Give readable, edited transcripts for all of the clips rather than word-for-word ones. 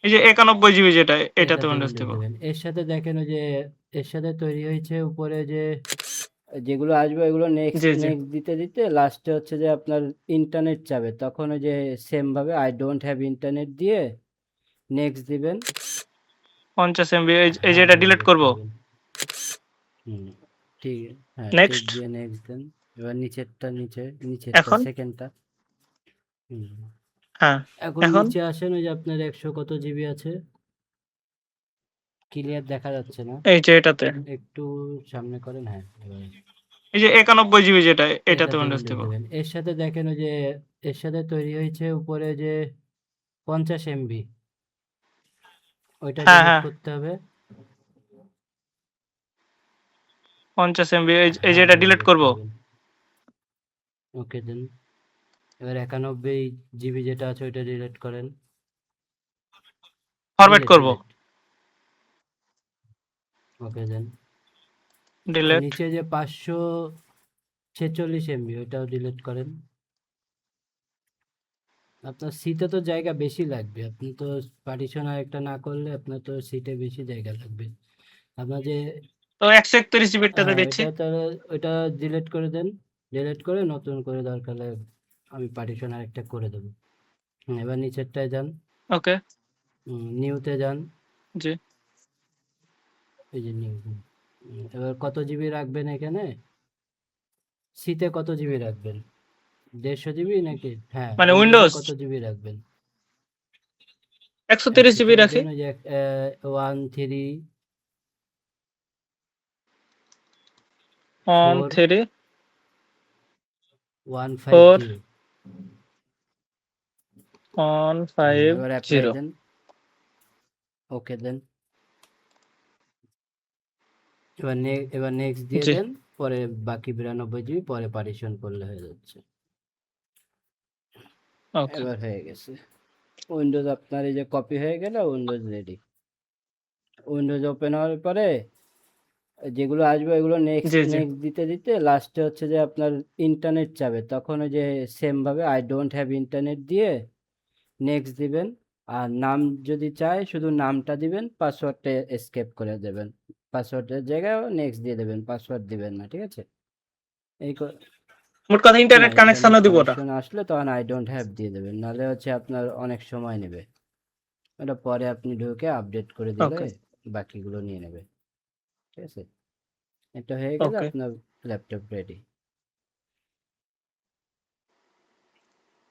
এই যে 91 জিবি যেটা এটাতে এটাতে উইন্ডোজ উইন্ডোজ দেব। দেবেন। এর সাথে দেখেন ওই যে এর সাথে তৈরি হয়েছে উপরে যে যেগুলো আসবে ওইগুলো নেক্সট জি, জি। নেক্সট দিতে দিতে লাস্টে হচ্ছে যে আপনার ইন্টারনেট চাবে, তখন ওই যে সেম ভাবে আই ডোন্ট হ্যাভ ইন্টারনেট দিয়ে নেক্সট দিবেন। 50 এমবি এই যে হ্যাঁ এটা ডিলিট নেক্সট করব। দিবেন। হুম, ঠিক। হ্যাঁ টিক নেক্সট। দিয়ে নেক্সট দেন। এবার নিচেরটা এখন সেকেন্ডটা। হুম, হ্যাঁ, এখন এখন নিচে আসেন, ওই যে আপনার 100 কত জিবি আছে, ক্লিয়ার দেখা যাচ্ছে না, এই যে এটাতে একটু সামনে করেন। হ্যাঁ এবার এই যে 91 জিবি যেটা এটাতে এটাতে উইন্ডোজ উইন্ডোজ দেব। দেবেন। এর সাথে দেখেন ওই যে এর সাথে তৈরি হয়েছে উপরে যে 50 এমবি, ওইটা হ্যাঁ, ডিলিট হ্যাঁ, করতে হবে। 50 এমবি এই যে হ্যাঁ এটা ডিলিট ডিলিট করব। করবেন। ওকে দেন। এবার 91 জিবি যেটা আছে ওইটা ডিলিট করেন। ফরম্যাট ডিলিট করব। ডিলিট। ওকে দেন। আর ডিলিট। নিচে যে 546 এমবি ওইটাও ডিলিট করেন। আপনার সিটে তো জায়গা বেশি লাগবে, আপনি তো পার্টিশন আর একটা না করলে আপনার তো সিটে বেশি জায়গা লাগবে। আপনার যে তো 131 জিবিটাতে হ্যাঁ দিচ্ছি। ওইটা তাহলে ওইটা ডিলিট করে দেন। ডিলিট করে নতুন করে দরকার হলে আমি পার্টিশন আর একটা করে দেবো। এবার নিচেরটায় যান, ওকে। নিউতে যান। জি। এই যে নিউ। এবার কত জিবি রাখবেন এখানে, সিতে কত জিবি রাখবেন, 150 জিবি নাকি? হ্যাঁ মানে উইন্ডোজে উইন্ডোজ কত জিবি রাখবেন? 130 জিবি তাহলে রাখি। দেন ওই যে 1 134 3 4 150। 1 এবার 5 অ্যাপ্লাই 0। দেন। ওকে দেন। এবার নেক্সট দিয়ে জি। দেন। পরে বাকি 92 জিবি পরে পার্টিশন করলে হয়ে যাচ্ছে। ওকে। এবার হয়ে গেছে। উইন্ডোজ আপনার এই যে কপি হয়ে গেল, উইন্ডোজ রেডি। উইন্ডোজ ওপেন হওয়ার পরে যেগুলো আসবে ওইগুলো নেক্সট জি, জি। নেক্সট দিতে দিতে লাস্টে হচ্ছে যে আপনার ইন্টারনেট চাবে, তখন ওই যে সেম ভাবে আই ডোন্ট হ্যাভ ইন্টারনেট দিয়ে নেক্সট দিবেন। আর নাম যদি চায় শুধু নামটা দিবেন, পাসওয়ার্ডটা এস্কেপ করে দেবেন। পাসওয়ার্ডের জায়গায় নেক্সট দিয়ে দেবেন, পাসওয়ার্ড দিবেন না, ঠিক আছে? এই মোট কথা না, ইন্টারনেট ইন্টারনেট কানেকশনও দিব ওটা। কানেকশন আসলে তখন আই ডোন্ট হ্যাভ দিয়ে দেবেন, নাহলে হচ্ছে আপনার অনেক সময় নেবে। ওটা পরে আপনি ঢুকে আপডেট করে দিলে ওকে। বাকিগুলো নিয়ে নেবে, ঠিক আছে? এটা হয়ে গেলে ওকে। আপনার ল্যাপটপ রেডি।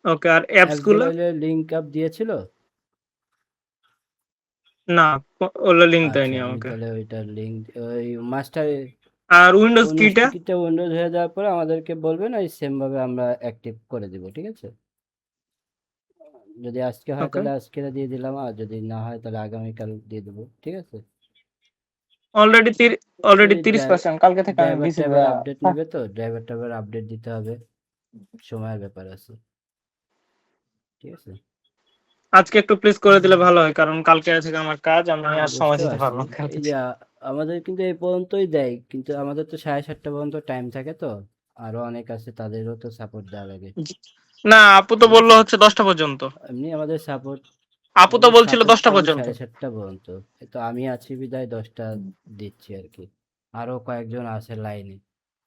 ওকে আর অ্যাপস গুলো? লিঙ্ক আপ দিয়েছিল। না, ওগুলো লিংক আচ্ছা দেয়নি আমি আমাকে। তাহলে ওইটার লিঙ্ক, ওই মাস্টার আর উইন্ডোজ উইন্ডোজ কিটা? কিটা উইন্ডোজ হয়ে যাওয়ার পরে আমাদেরকে বলবেন, ওই সেম ভাবে আমরা অ্যাক্টিভ করে দিব, ঠিক আছে? যদি আজকে হয় ওকে। তাহলে আজকে দিয়ে দিলাম, আর যদি না হয় তাহলে আগামীকাল দিয়ে দেবো, ঠিক আছে? অলরেডি অলরেডি ওই 30%, কালকে থেকে আমি ড্রাইভার দিছি টাইভার ভাইয়া। আপডেট হ্যাঁ। নেবে তো, ড্রাইভার টাইভার আপডেট দিতে হবে, সময়ের ব্যাপার আছে, ঠিক আছে? আজকে একটু প্লিজ করে দিলে ভালো হয়, কারণ কালকে থেকে আমার কাজ, আমি আর সময় বুঝতে দিতে পারছি। পারবো না কালকে এই যে থেকে। আমাদের কিন্তু এই পর্যন্তই দেয়, কিন্তু আমাদের তো 7:30 পর্যন্ত টাইম থাকে, তো আরো অনেক আছে, তাদেরও তো সাপোর্ট দেওয়া লাগে, না, আপু তো ঠিক বললো আছে? হচ্ছে 10টা পর্যন্ত। এমনি আমাদের সাপোর্ট, আপু তো আমাদের বলছিল সাপোর্ট 10টা টাইম পর্যন্ত। 7:30 পর্যন্ত। তো আমি আছি বিদায় 10টা দিচ্ছি আর কি। আরো কয়েকজন আছে লাইনে,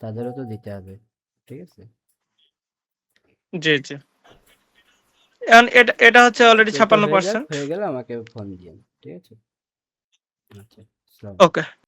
তাদেরও তো দিতে হবে, ঠিক আছে? জি, জি। এখন এটা এটা হচ্ছে অলরেডি তো এটা হয়ে যাক, 56%। হয়ে গেলে আমাকে ফোন দিন, ঠিক আছে? আচ্ছা, আসসালামু ওকে। আলাইকুম।